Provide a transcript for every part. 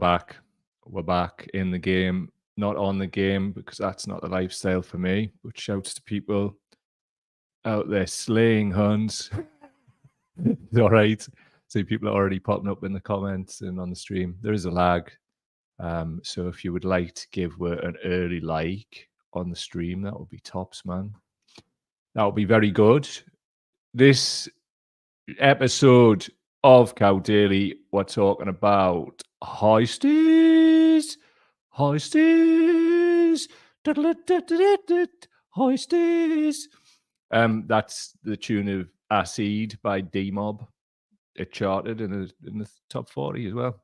back. We're back in the game, not on the game, because that's not the lifestyle for me. But shouts to people out there slaying Huns. It's all right. See, people are already popping up in the comments and on the stream. There is a lag. So if you would like to give an early like on the stream, that would be tops, man. That would be very good. This episode of Cow Daily, we're talking about Hoisties. Hoisties. Hoisties. That's the tune of Acid by D-Mob. It charted in the top 40 as well.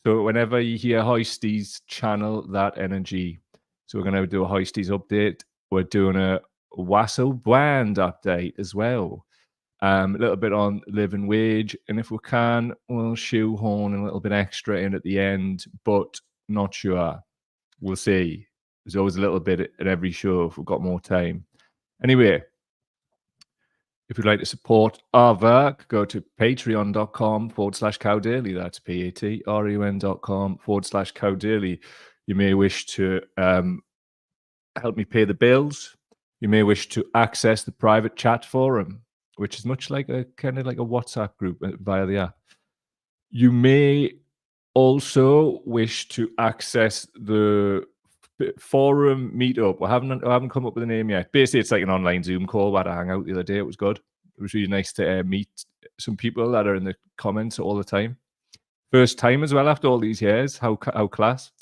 So whenever you hear Hoisties, channel that energy. So we're going to do a Hoisties update. We're doing a Russel Brand update as well. A little bit on living wage. And if we can, we'll shoehorn a little bit extra in at the end, but not sure. We'll see. There's always a little bit at every show if we've got more time. Anyway, if you'd like to support our work, go to patreon.com/cowdaily. That's patreon.com/cowdaily. You may wish to help me pay the bills. You may wish to access the private chat forum, which is much like a kind of like a WhatsApp group via the app. You may also wish to access the forum meetup. I haven't come up with a name yet. Basically, it's like an online Zoom call. We had a hangout the other day. It was good. It was really nice to meet some people that are in the comments all the time. First time as well after all these years. How class.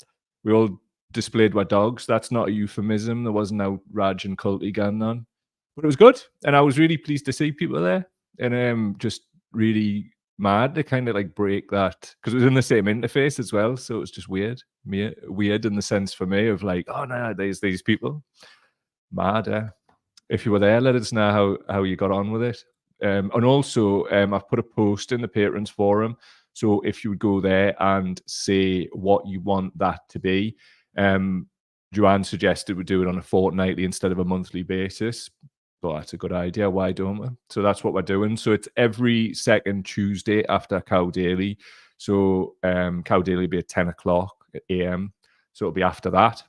We all displayed our dogs. That's not a euphemism. There wasn't no Raj and Culty going on. But it was good. And I was really pleased to see people there. And just really mad to kind of like break that, because it was in the same interface as well. So it was just weird in the sense for me of like, oh no, there's these people. Mad. If you were there, let us know how you got on with it. And also, I've put a post in the patrons forum. So if you would go there and say what you want that to be, Joanne suggested we do it on a fortnightly instead of a monthly basis. But that's a good idea. Why don't we? So that's what we're doing. So it's every second Tuesday after Cow Daily. So Cow Daily will be at 10 o'clock a.m. So it'll be after that.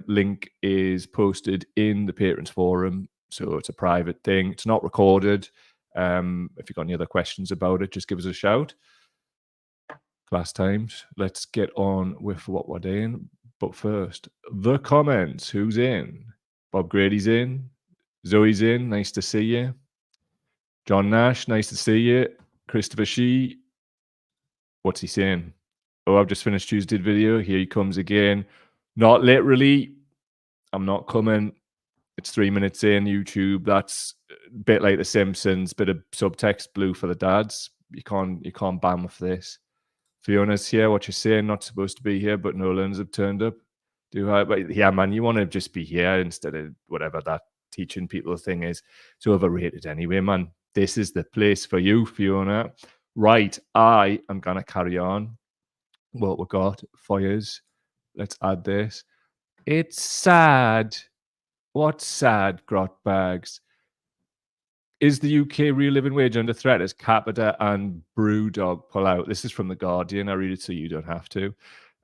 Link is posted in the patrons forum. So it's a private thing. It's not recorded. If you've got any other questions about it, just give us a shout. Class times. Let's get on with what we're doing. But first, the comments. Who's in? Bob Grady's in. Zoe's in. Nice to see you. John Nash. Nice to see you. Christopher Shee. What's he saying? Oh, I've just finished Tuesday's video. Here he comes again. Not literally. I'm not coming. It's 3 minutes in YouTube. That's a bit like The Simpsons. Bit of subtext blue for the dads. You can't ban with this. Fiona's here. What you're saying? Not supposed to be here, but Nolans have turned up. But yeah, man, you want to just be here instead of whatever that teaching people thing is. It's overrated anyway, man. This is the place for you, Fiona. Right, I am gonna carry on what we got for yous. Let's add this. It's sad. What's sad, grot bags? Is the UK real living wage under threat as Capita and Brewdog pull out? This is from The Guardian. I read it so you don't have to.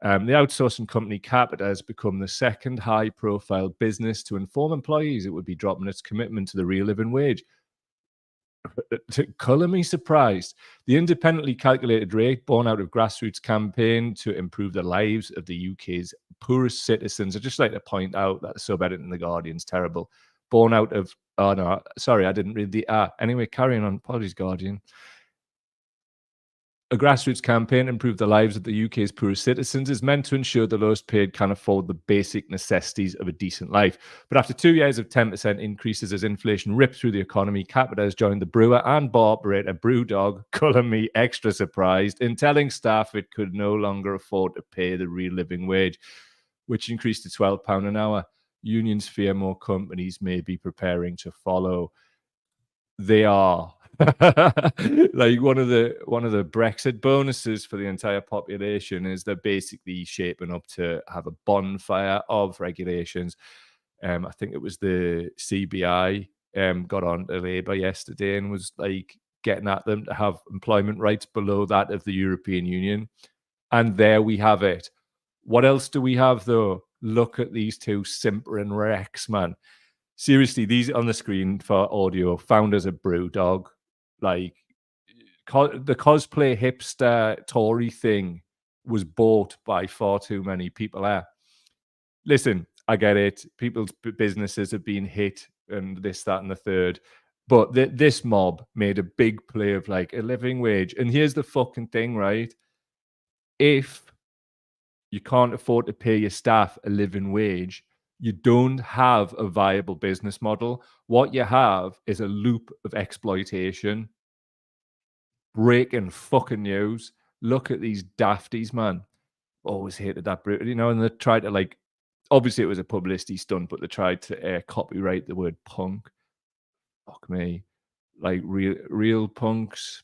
The outsourcing company Capita has become the second high-profile business to inform employees it would be dropping its commitment to the real living wage. Colour me surprised. The independently calculated rate born out of grassroots campaign to improve the lives of the UK's poorest citizens. I'd just like to point out that the sub-edit in The Guardian's terrible. Born out of... Oh, no. Sorry, I didn't read the... Anyway, carrying on. Apologies, Guardian. A grassroots campaign to improve the lives of the UK's poorest citizens is meant to ensure the lowest paid can afford the basic necessities of a decent life. But after 2 years of 10% increases as inflation ripped through the economy, Capita has joined the brewer and bar operator Brewdog, calling me extra surprised, in telling staff it could no longer afford to pay the real living wage, which increased to £12 an hour. Unions fear more companies may be preparing to follow. They are. Like one of the Brexit bonuses for the entire population is they're basically shaping up to have a bonfire of regulations. I think it was the CBI got on to Labour yesterday and was like getting at them to have employment rights below that of the European Union. And there we have it. What else do we have, though? Look at these two simpering wrecks, man. Seriously, these on the screen for audio, founders of Brewdog. Like, the cosplay hipster Tory thing was bought by far too many people there. Listen, I get it. People's businesses have been hit and this, that, and the third. But this mob made a big play of like a living wage. And here's the fucking thing, right? If you can't afford to pay your staff a living wage, you don't have a viable business model. What you have is a loop of exploitation. Breaking fucking news. Look at these dafties, man. Always hated that, you know, and they tried to like, obviously it was a publicity stunt, but they tried to copyright the word punk. Fuck me. Like real punks.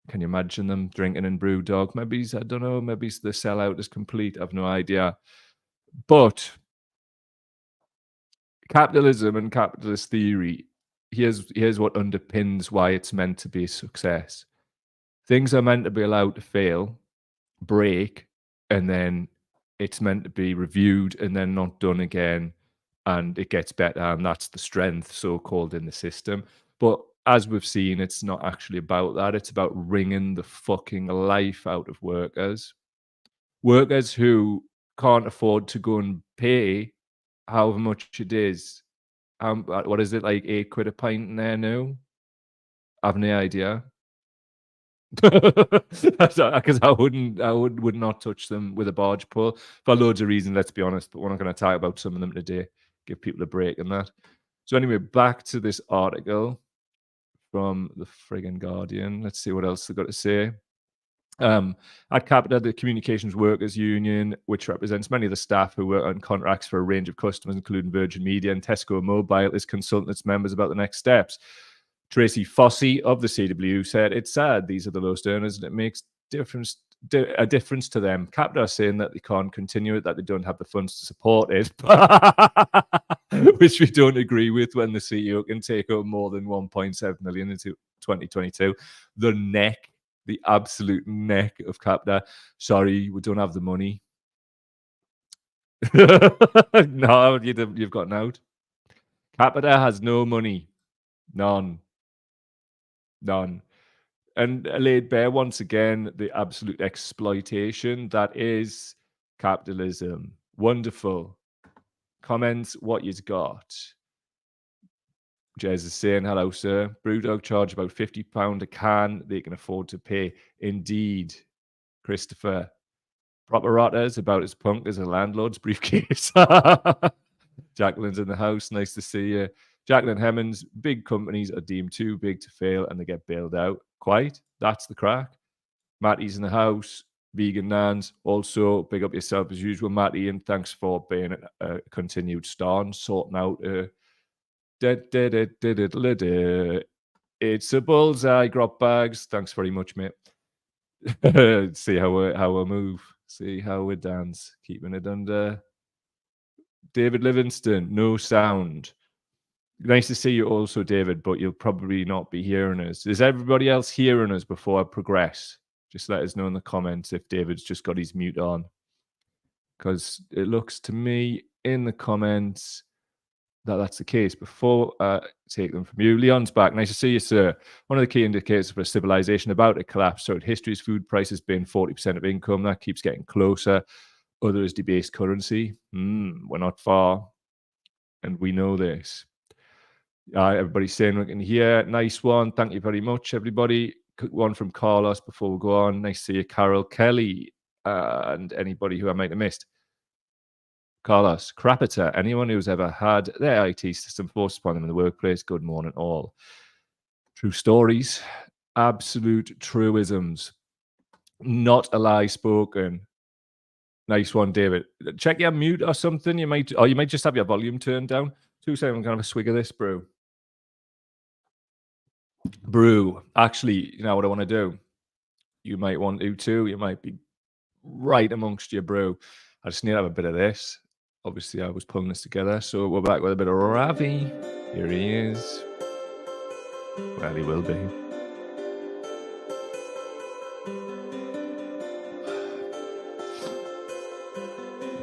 Can you imagine them drinking in Brewdog? Maybe, I don't know, maybe the sellout is complete. I've no idea. But capitalism and capitalist theory, here's what underpins why it's meant to be a success. Things are meant to be allowed to fail, break, and then it's meant to be reviewed and then not done again, and it gets better, and that's the strength, so-called, in the system. But as we've seen, it's not actually about that. It's about wringing the fucking life out of workers. Workers who can't afford to go and pay however much it is. What is it, like £8 a pint in there now? I've no idea. Because I would not touch them with a barge pole for loads of reasons, let's be honest, but we're not going to talk about some of them today. Give people a break and that. So anyway, back to this article from the friggin' Guardian. Let's see what else they've got to say. At Capita, the Communications Workers Union, which represents many of the staff who work on contracts for a range of customers, including Virgin Media and Tesco Mobile, is consulting its members about the next steps. Tracy Fossey of the CW said, "It's sad these are the lowest earners, and it makes a difference to them. Capita are saying that they can't continue it, that they don't have the funds to support it," which we don't agree with when the CEO can take up more than 1.7 million into 2022. The absolute neck of Capita. Sorry, we don't have the money. No, you've got out. Capita has no money. None. And laid bare once again the absolute exploitation that is capitalism. Wonderful. Comments what you've got. Jez is saying, hello, sir. Brewdog charge about £50 a can. They can afford to pay. Indeed. Christopher. Proper rotters about as punk as a landlord's briefcase. Jacqueline's in the house. Nice to see you. Jacqueline Hemmons, big companies are deemed too big to fail and they get bailed out. Quite. That's the crack. Matty's in the house. Vegan Nans. Also, big up yourself as usual, Matty, and thanks for being a continued star and sorting out it's a bullseye, Grop Bags. Thanks very much, mate. See how we move. See how we dance. Keeping it under. David Livingston, no sound. Nice to see you also, David, but you'll probably not be hearing us. Is everybody else hearing us before I progress? Just let us know in the comments if David's just got his mute on. Because it looks to me in the comments that that's the case. Before I take them from you, Leon's back. Nice to see you, sir. One of the key indicators for a civilization about to collapse throughout history's food prices being 40% of income. That keeps getting closer. Other is debased currency. We're not far. And we know this. Everybody's saying we can hear. Nice one. Thank you very much, everybody. Quick one from Carlos before we go on. Nice to see you, Carol Kelly, and anybody who I might have missed. Carlos, Crapita, anyone who's ever had their IT system forced upon them in the workplace, good morning all. True stories, absolute truisms, not a lie spoken. Nice one, David. Check your mute or something. You might just have your volume turned down. 2 seconds, I'm gonna have a swig of this brew. Actually, you know what I want to do? You might want to too. You might be right amongst your brew. I just need to have a bit of this. Obviously, I was pulling this together. So we're back with a bit of Ravi. Here he is. Well, he will be.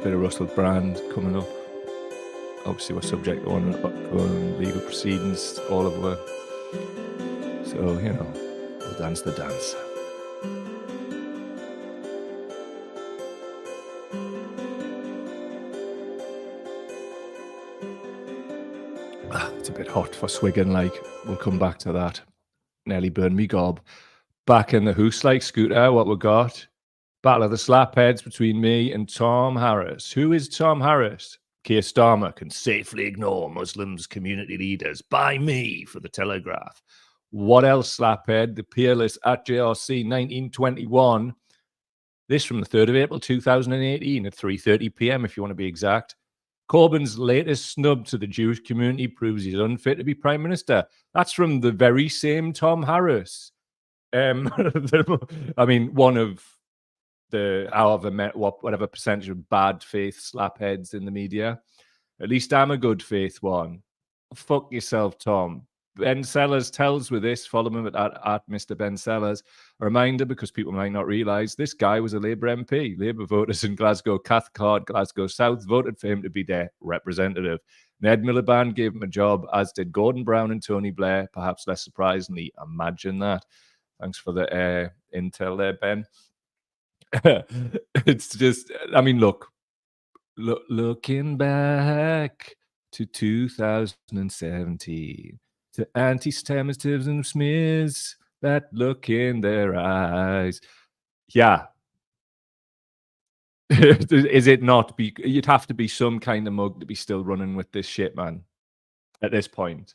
bit of Russel Brand coming up. Obviously, we're subject to ongoing legal proceedings all over. So, you know, we'll dance the dance. It's a bit hot for swigging, like, we'll come back to that. Nearly burned me gob. Back in the hoose like Scooter, what we got? Battle of the slapheads between me and Tom Harris. Who is Tom Harris? Keir Starmer can safely ignore Muslims community leaders. By me for the Telegraph. What else, slaphead? The peerless at JRC 1921. This from the 3rd of April 2018 at 3:30 p.m. if you want to be exact. Corbyn's latest snub to the Jewish community proves he's unfit to be Prime Minister. That's from the very same Tom Harris. I mean, one of the whatever percentage of bad faith slapheads in the media. At least I'm a good faith one. Fuck yourself, Tom. Ben Sellers tells with this. Follow him at Mr. Ben Sellers. A reminder, because people might not realise, this guy was a Labour MP. Labour voters in Glasgow, Cathcart, Glasgow South voted for him to be their representative. Ned Miliband gave him a job, as did Gordon Brown and Tony Blair. Perhaps less surprisingly, imagine that. Thanks for the intel there, Ben. It's just, I mean, looking back to 2017, to anti-Semitism smears that look in their eyes. Yeah. Is it not? You'd have to be some kind of mug to be still running with this shit, man, at this point.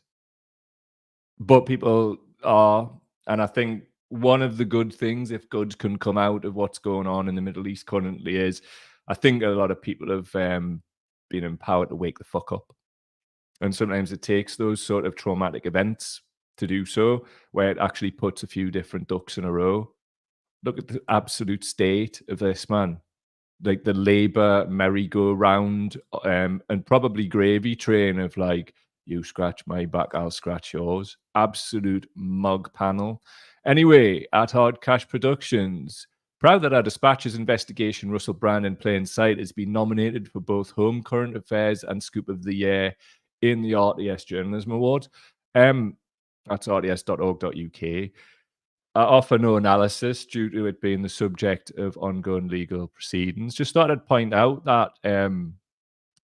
But people are, and I think one of the good things, if good can come out of what's going on in the Middle East currently, is I think a lot of people have been empowered to wake the fuck up. And sometimes it takes those sort of traumatic events to do so, where it actually puts a few different ducks in a row. Look at the absolute state of this, man. Like the Labour merry-go-round and probably gravy train of like, you scratch my back, I'll scratch yours. Absolute mug panel. Anyway, at Hard Cash Productions, proud that our Dispatches investigation, Russel Brand in Plain Sight, has been nominated for both Home Current Affairs and Scoop of the Year in the RTS Journalism Award. That's rts.org.uk. I offer no analysis due to it being the subject of ongoing legal proceedings. Just thought I'd point out that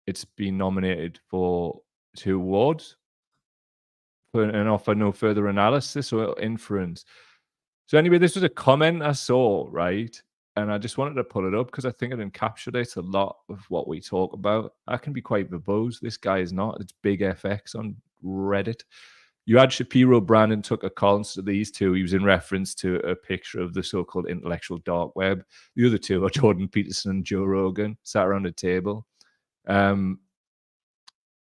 it's been nominated for 2 awards and offer no further analysis or inference. So anyway, this was a comment I saw, right? And I just wanted to pull it up because I think it encapsulates a lot of what we talk about. I can be quite verbose. This guy is not. It's Big FX on Reddit. You had Shapiro, Brandon, Tucker, Collins to these two. He was in reference to a picture of the so-called intellectual dark web. The other two are Jordan Peterson and Joe Rogan, sat around a table.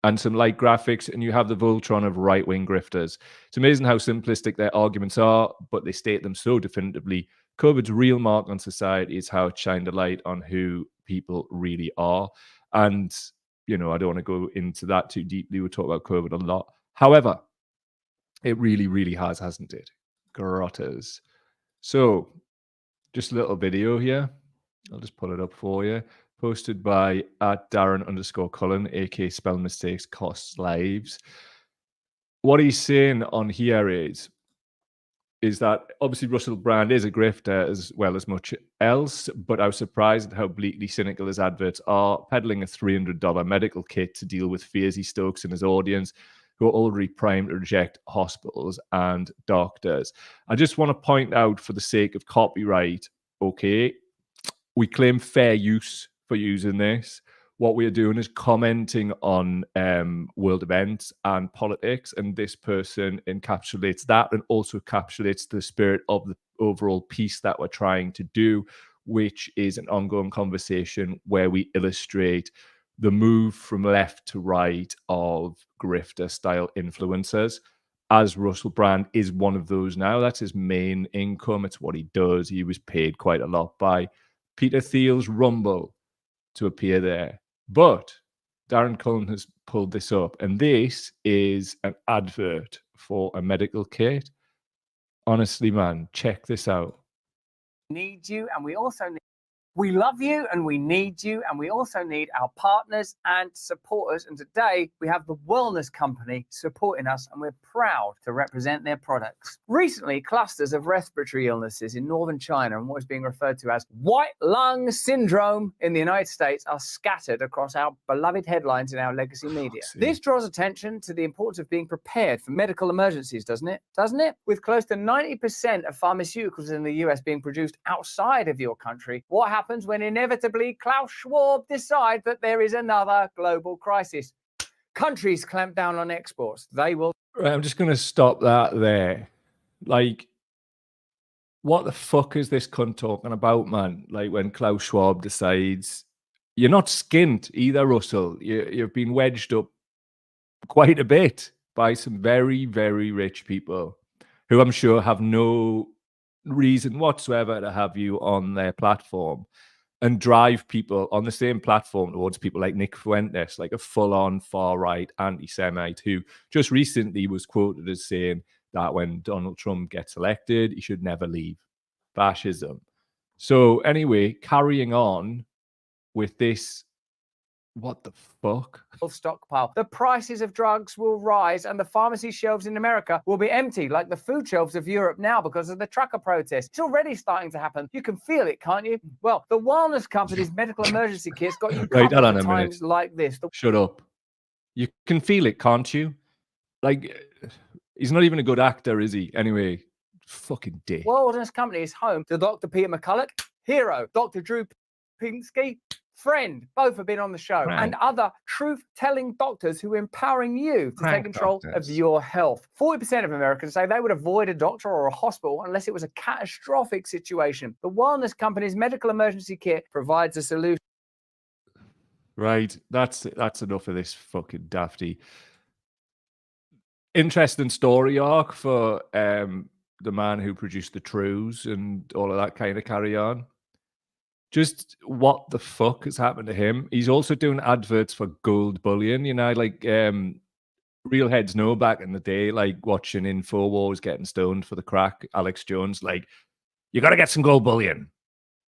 And some light graphics, and you have the Voltron of right-wing grifters. It's amazing how simplistic their arguments are, but they state them so definitively. COVID's real mark on society is how it shined a light on who people really are. And, you know, I don't want to go into that too deeply. We'll talk about COVID a lot. However, it really, really has, hasn't it? Grottas. So, just a little video here. I'll just pull it up for you. Posted by @Darren_Cullen, aka Spell Mistakes Costs Lives. What he's saying on here is that obviously Russel Brand is a grifter as well as much else, but I was surprised at how bleakly cynical his adverts are, peddling a $300 medical kit to deal with fears he stokes in his audience, who are already primed to reject hospitals and doctors. I just want to point out, for the sake of copyright, okay, we claim fair use for using this. What we are doing is commenting on world events and politics, and this person encapsulates that and also encapsulates the spirit of the overall piece that we're trying to do, which is an ongoing conversation where we illustrate the move from left to right of grifter-style influencers, as Russel Brand is one of those now. That's his main income. It's what he does. He was paid quite a lot by Peter Thiel's Rumble to appear there. But Darren Cullen has pulled this up, and this is an advert for a medical kit. Honestly, man, check this out. Need you, and we also need We love you and we need you, and we also need our partners and supporters. And today we have the Wellness Company supporting us, and we're proud to represent their products. Recently, clusters of respiratory illnesses in northern China and what is being referred to as white lung syndrome in the United States are scattered across our beloved headlines in our legacy media. This draws attention to the importance of being prepared for medical emergencies, doesn't it? Doesn't it? With close to 90% of pharmaceuticals in the US being produced outside of your country, what happens when inevitably Klaus Schwab decides that there is another global crisis? Countries clamp down on exports. They will. Right, I'm just going to stop that there. Like, what the fuck is this cunt talking about, man? Like, when Klaus Schwab decides, you're not skint either, Russell. You've been wedged up quite a bit by some very, very rich people who I'm sure have no reason whatsoever to have you on their platform and drive people on the same platform towards people like Nick Fuentes, like a full-on far-right anti-Semite who just recently was quoted as saying that when Donald Trump gets elected, he should never leave fascism. So anyway, carrying on with this, what the fuck? Stockpile. The prices of drugs will rise and the pharmacy shelves in America will be empty like the food shelves of Europe now because of the trucker protest. It's already starting to happen. You can feel it, can't you? Well, the Wellness Company's medical emergency kit's got you covered for times like this. Shut up. You can feel it, can't you? Like, he's not even a good actor, is he? Anyway, fucking dick. Wellness Company is home to Dr. Peter McCulloch, hero, Dr. Drew Pinsky, friend, both have been on the show, Right. and other truth-telling doctors who are empowering you to take control of your health. 40% of Americans say they would avoid a doctor or a hospital unless it was a catastrophic situation. The Wellness Company's medical emergency kit provides a solution. Right, that's enough of this fucking dafty. Interesting story arc for the man who produced the Trues and all of that kind of carry on. Just what the fuck has happened to him? He's also doing adverts for gold bullion, you know, like real heads know back in the day, like watching InfoWars getting stoned for the crack. Alex Jones, like, you got to get some gold bullion.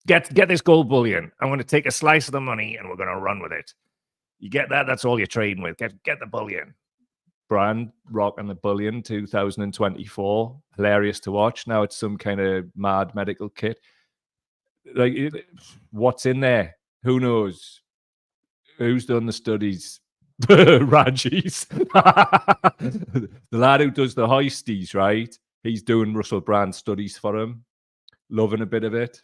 Get this gold bullion. I'm going to take a slice of the money and we're going to run with it. You get that? That's all you're trading with. Get the bullion. Brand rocking the bullion 2024. Hilarious to watch. Now it's some kind of mad medical kit. Like, what's in there? Who knows? Who's done the studies? Rajis. The lad who does the Hoisties, right? He's doing Russel Brand studies for him. Loving a bit of it.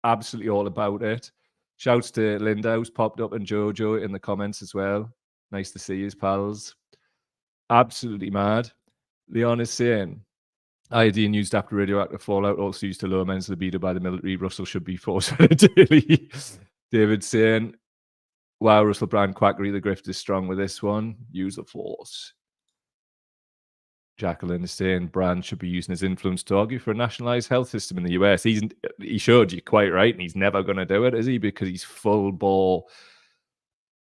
Absolutely all about it. Shouts to Linda, who's popped up, and Jojo in the comments as well. Nice to see his pals. Absolutely mad. Leon is saying, iodine used after radioactive fallout, also used to lower men's libido by the military. Russell should be forced daily. David saying, wow, Russell Brand quackery, the grift is strong with this one. Use the force. Jacqueline is saying Brand should be using his influence to argue for a nationalized health system in the US. He showed you quite right, and he's never going to do it, is he? Because he's full ball.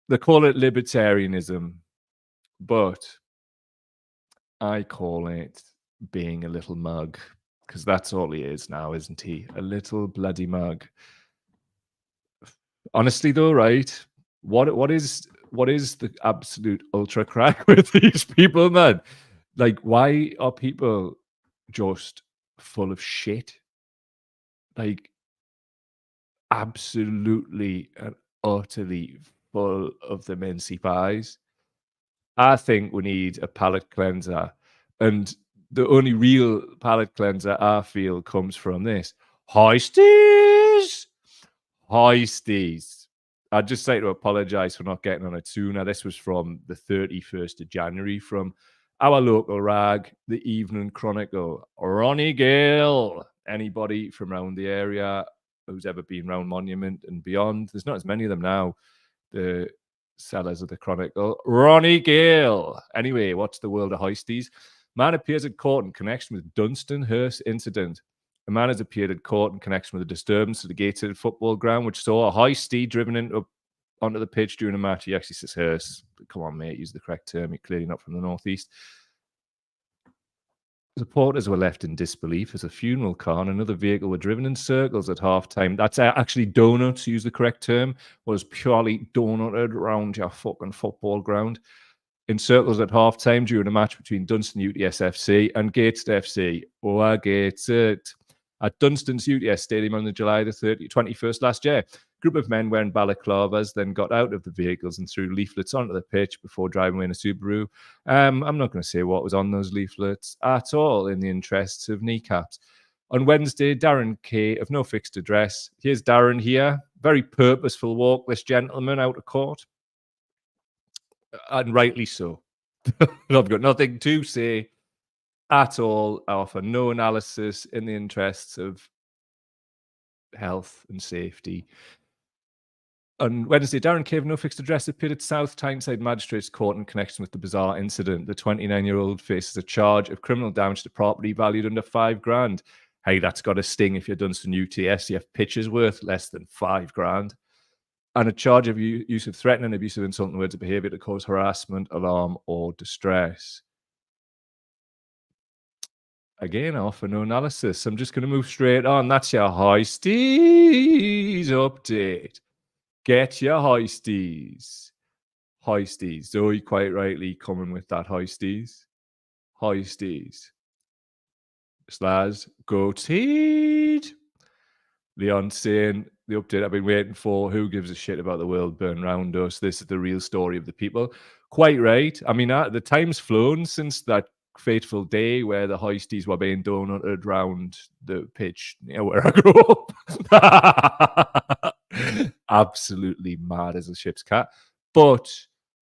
They call it libertarianism, but I call it being a little mug, because that's all he is now, isn't he? A little bloody mug. Honestly, though, right? What is the absolute ultra crack with these people, man? Like, why are people just full of shit? Like, absolutely and utterly full of the mincy pies. I think we need a palate cleanser. And the only real palate cleanser I feel comes from this. Hoisties! Hoisties. I'd just like to apologize for not getting on it sooner. This was from the 31st of January from our local rag, the Evening Chronicle. Ronnie Gale. Anybody from around the area who's ever been round Monument and beyond. There's not as many of them now. The sellers of the Chronicle. Ronnie Gale. Anyway, what's the world of Hoisties? Man appears at court in connection with Dunstan-Hurst incident. A man has appeared at court in connection with a disturbance at the gated football ground, which saw a hoistie driven onto the pitch during a match. He actually says Hurst. Come on, mate, use the correct term. You're clearly not from the northeast. Supporters were left in disbelief as a funeral car and another vehicle were driven in circles at half-time. That's actually donuts, to use the correct term, was purely donutted around your fucking football ground in circles at half-time during a match between Dunstan UTS FC and Gateshead FC. Oh, Gateshead. At Dunstan's UTS Stadium on the July the 21st last year. A group of men wearing balaclavas then got out of the vehicles and threw leaflets onto the pitch before driving away in a Subaru. I'm not going to say what was on those leaflets at all in the interests of kneecaps. On Wednesday, Darren Kay of no fixed address. Here's Darren here. Very purposeful walk, this gentleman out of court. And rightly so. I've got nothing to say at all. I offer no analysis in the interests of health and safety. On Wednesday, Darren Cave, no fixed address, appeared at South Tyneside Magistrates Court in connection with the bizarre incident. The 29-year-old faces a charge of criminal damage to property valued under £5,000. Hey, that's got a sting if you're Dunstan UTS. You have pitches worth less than £5,000. And a charge of use of threatening, abusive, insulting words or behaviour to cause harassment, alarm, or distress. Again, I offer no analysis. I'm just going to move straight on. That's your Hoisties update. Get your Hoisties. Hoisties. Zoe quite rightly coming with that Hoisties. Hoisties. Slaz, go Teed. Leon saying, the update I've been waiting for. Who gives a shit about the world burning around us? This is the real story of the people. Quite right. I mean, the time's flown since that fateful day where the Hoisties were being donutted round the pitch, where I grew up. Absolutely mad as a ship's cat. But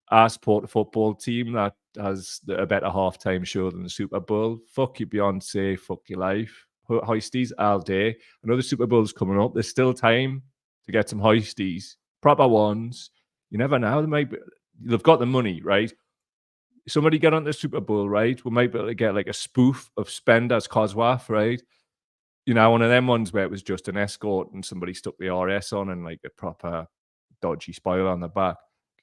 I support a football team that has a better halftime show than the Super Bowl. Fuck you, Beyonce. Fuck your life. Hoisties all day. I know the Super Bowl's coming up. There's still time to get some Hoisties, proper ones. You never know. They've got the money, right? Somebody get on the Super Bowl, right? We might be able to get like a spoof of Spender's Cosworth, right? One of them ones where it was just an escort and somebody stuck the RS on and like a proper dodgy spoiler on the back.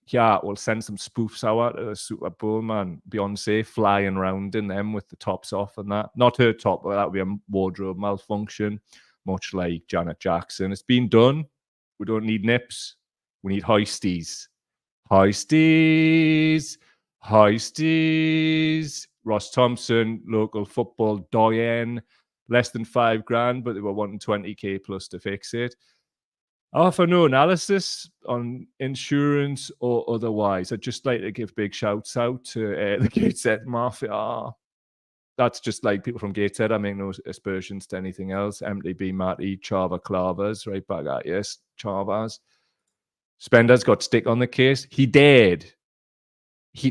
Yeah, we'll send some spoofs out to the Super Bowl, man. Beyonce flying around in them with the tops off and that. Not her top, but that would be a wardrobe malfunction, much like Janet Jackson. It's been done. We don't need nips. We need Hoisties. Hoisties. Hoisties. Ross Thompson, local football doyen. Less than £5,000, but they were wanting 20k plus to fix it. I offer no analysis on insurance or otherwise. I'd just like to give big shouts out to the Gateshead Mafia. That's just like people from Gateshead. I make no aspersions to anything else. MTB, Matty, Chava, Clavers, right back at yes, Chavas. Spender's got stick on the case. He dead.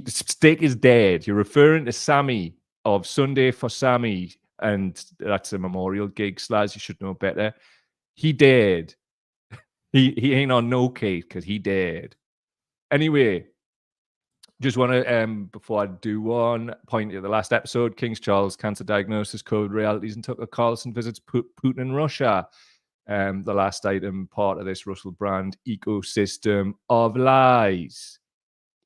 Stick is dead. You're referring to Sammy of Sunday for Sammy, and that's a memorial gig, Slaz. You should know better. He dead. He ain't on no case because he dead. Anyway, just want to, before I do one, point to the last episode, King's Charles Cancer Diagnosis, COVID Realities, and Tucker Carlson visits Putin in Russia. The last item, part of this Russel Brand ecosystem of lies.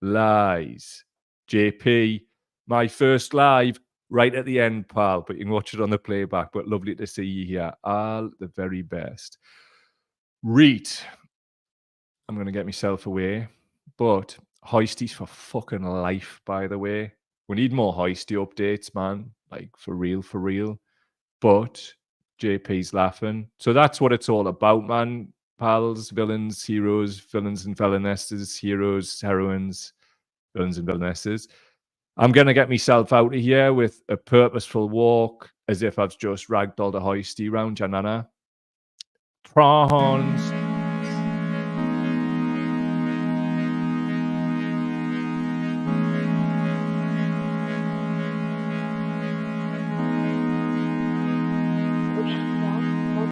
Lies. JP, my first live right at the end, pal, but you can watch it on the playback. But lovely to see you here. All the very best. Reet. I'm going to get myself away. But Hoisties for fucking life, by the way. We need more Hoisty updates, man. Like, for real, for real. But JP's laughing. So that's what it's all about, man. Pals, villains, heroes, villains and villainesses, heroes, heroines, villains and villainesses. I'm going to get myself out of here with a purposeful walk as if I've just ragdolled a Hoisty round Janana. Prawns.